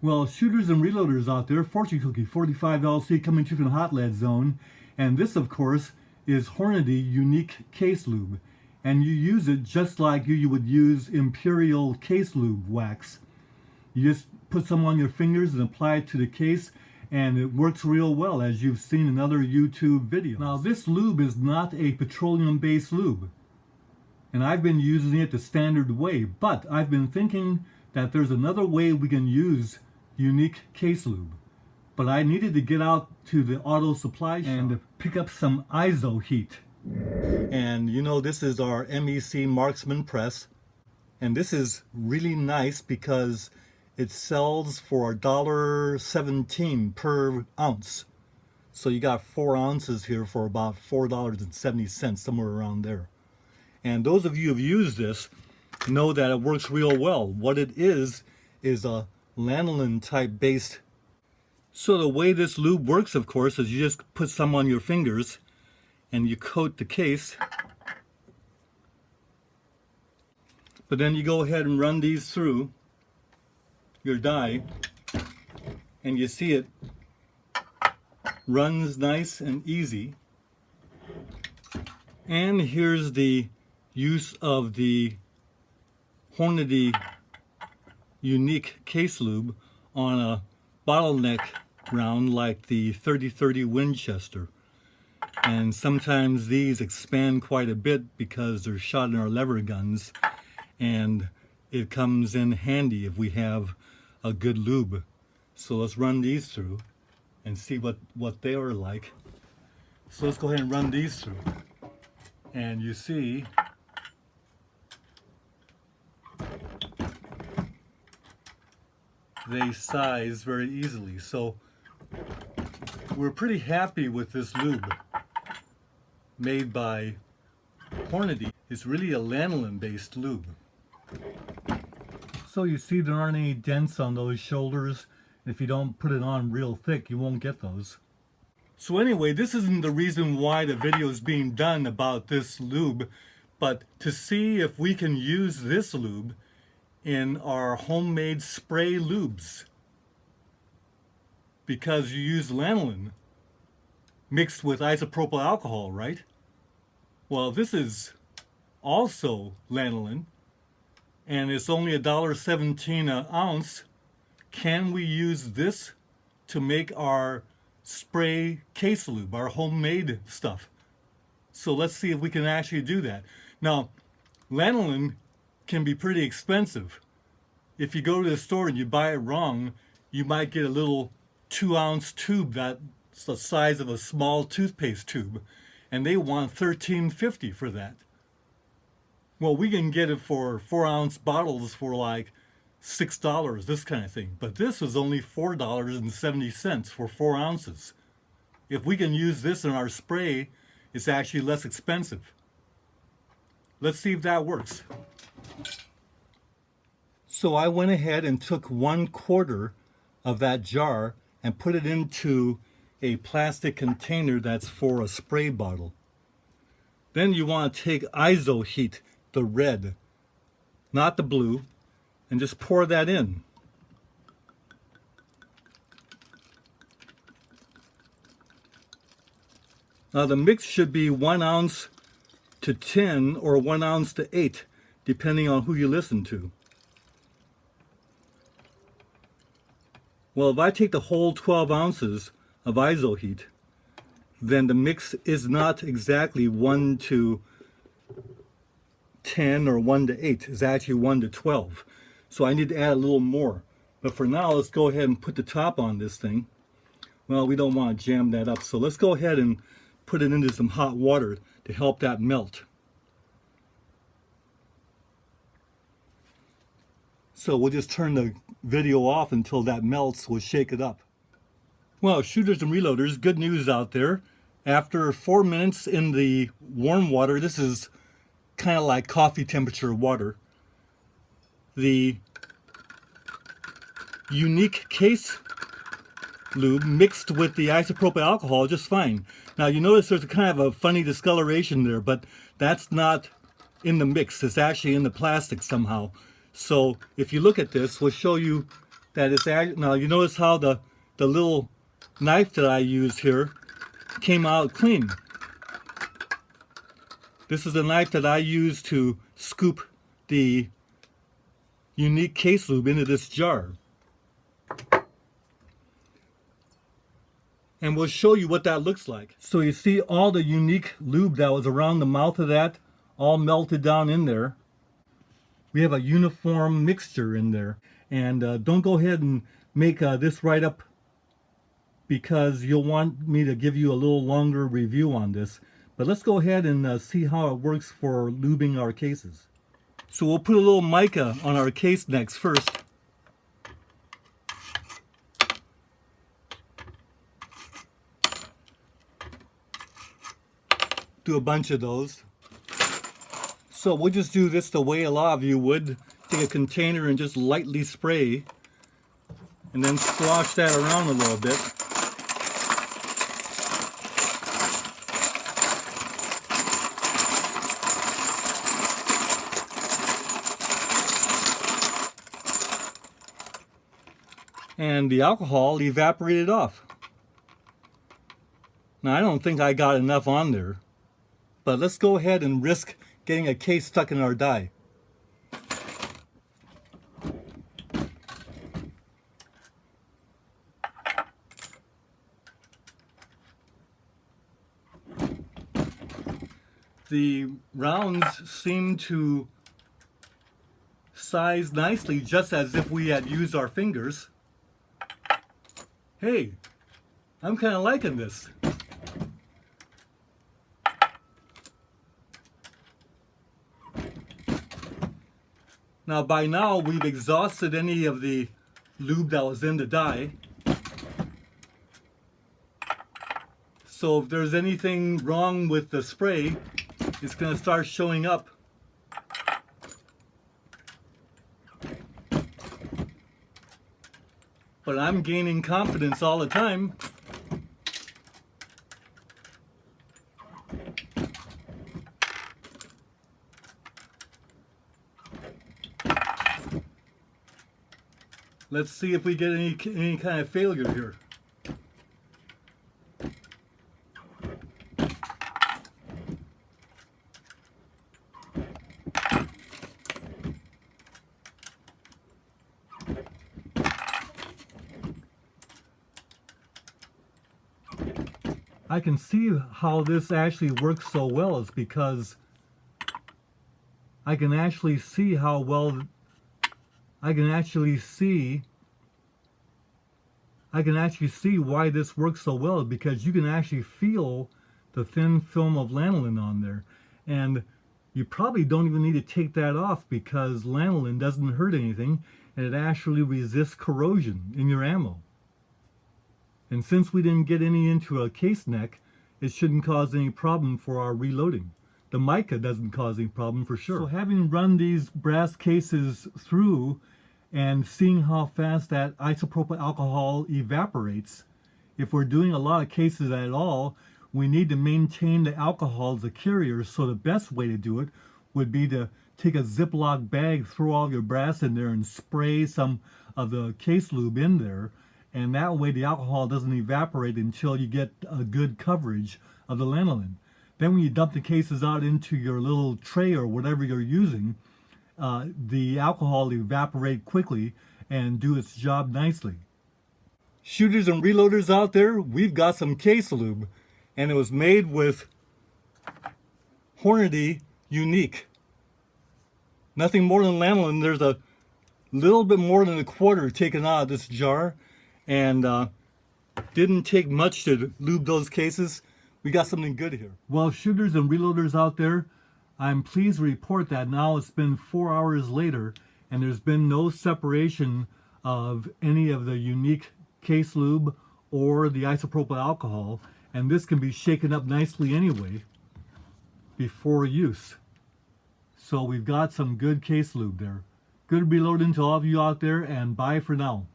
Well, shooters and reloaders out there, Fortune Cookie 45 LC coming to you from the hot lead zone. And this, of course, is Hornady Unique Case Lube. And you use it just like you would use Imperial Case Lube wax. You just put some on your fingers and apply it to the case, and it works real well, as you've seen in other YouTube videos. Now, this lube is not a petroleum-based lube, and I've been using it the standard way, but I've been thinking that there's another way we can use Unique Case Lube. But I needed to get out to the auto supply shop and pick up some ISO heat. And you know, this is our MEC Marksman press, and this is really nice because it sells for $1.17 per ounce. So you got 4 ounces here for about $4.70, somewhere around there. And those of you who have used this know that it works real well. What it is a lanolin type based. So the way this lube works, of course, is you just put some on your fingers and you coat the case. But then you go ahead and run these through your die, and you see it runs nice and easy. And here's the use of the Hornady Unique Case Lube on a bottleneck round like the 30-30 Winchester. And sometimes these expand quite a bit because they're shot in our lever guns, and it comes in handy if we have a good lube. So let's run these through and see what they are like. So let's go ahead and run these through. And you see they size very easily. So we're pretty happy with this lube made by Hornady. It's really a lanolin based lube. So you see there aren't any dents on those shoulders. If you don't put it on real thick, you won't get those. So anyway, this isn't the reason why the video is being done about this lube, but to see if we can use this lube in our homemade spray lubes. Because you use lanolin mixed with isopropyl alcohol, right? Well, this is also lanolin, and it's only $1.17 an ounce. Can we use this to make our spray case lube, our homemade stuff? So let's see if we can actually do that. Now, lanolin can be pretty expensive. If you go to the store and you buy it wrong, you might get a little 2-ounce tube that's the size of a small toothpaste tube, and they want $13.50 for that. Well, we can get it for 4-ounce bottles for like $6, this kind of thing. But this is only $4.70 for 4 ounces. If we can use this in our spray, it's actually less expensive. Let's see if that works. So I went ahead and took 1/4 of that jar and put it into a plastic container that's for a spray bottle. Then you want to take ISO heat, the red, not the blue, and just pour that in. Now the mix should be 1 ounce to 10 or 1 ounce to 8, depending on who you listen to. Well, if I take the whole 12 ounces of ISO heat, then the mix is not exactly 1 to 10 or 1 to 8. It's actually 1 to 12. So I need to add a little more. But for now, let's go ahead and put the top on this thing. Well, we don't want to jam that up. So let's go ahead and put it into some hot water to help that melt. So we'll just turn the video off until that melts. We'll shake it up. Well, shooters and reloaders, good news out there. After 4 minutes in the warm water, this is kind of like coffee temperature water, the Unique Case Lube mixed with the isopropyl alcohol just fine. Now you notice there's a kind of a funny discoloration there, but that's not in the mix. It's actually in the plastic somehow. So if you look at this, we'll show you that it's now you notice how the little knife that I used here came out clean. This is the knife that I used to scoop the Unique Case Lube into this jar. And we'll show you what that looks like. So you see all the Unique lube that was around the mouth of that all melted down in there. We have a uniform mixture in there. And don't go ahead and make this right up, because you'll want me to give you a little longer review on this. But let's go ahead and see how it works for lubing our cases. So we'll put a little mica on our case necks first. Do a bunch of those. So we'll just do this the way a lot of you would. Take a container and just lightly spray, and then slosh that around a little bit. And the alcohol evaporated off. Now I don't think I got enough on there, but let's go ahead and risk getting a case stuck in our dye. The rounds seem to size nicely, just as if we had used our fingers. Hey, I'm kind of liking this. Now by now we've exhausted any of the lube that was in the dye. So if there's anything wrong with the spray, it's going to start showing up. But I'm gaining confidence all the time. Let's see if we get any kind of failure here. I can see how this actually works so well is because I can actually see how well I can actually see why this works so well, because you can actually feel the thin film of lanolin on there, and you probably don't even need to take that off because lanolin doesn't hurt anything and it actually resists corrosion in your ammo. And since we didn't get any into a case neck, it shouldn't cause any problem for our reloading. The mica doesn't cause any problem for sure. So having run these brass cases through and seeing how fast that isopropyl alcohol evaporates, if we're doing a lot of cases at all, we need to maintain the alcohol as a carrier. So the best way to do it would be to take a Ziploc bag, throw all your brass in there and spray some of the case lube in there. And that way the alcohol doesn't evaporate until you get a good coverage of the lanolin. Then when you dump the cases out into your little tray or whatever you're using, the alcohol will evaporate quickly and do its job nicely. Shooters and reloaders out there, we've got some case lube, and it was made with Hornady Unique. Nothing more than lanolin. There's a little bit more than a quarter taken out of this jar, and didn't take much to lube those cases. We got something good here. Well, shooters and reloaders out there, I'm pleased to report that now it's been 4 hours later and there's been no separation of any of the Unique Case Lube or the isopropyl alcohol, and this can be shaken up nicely anyway before use. So we've got some good case lube there. Good reloading to all of you out there, and bye for now.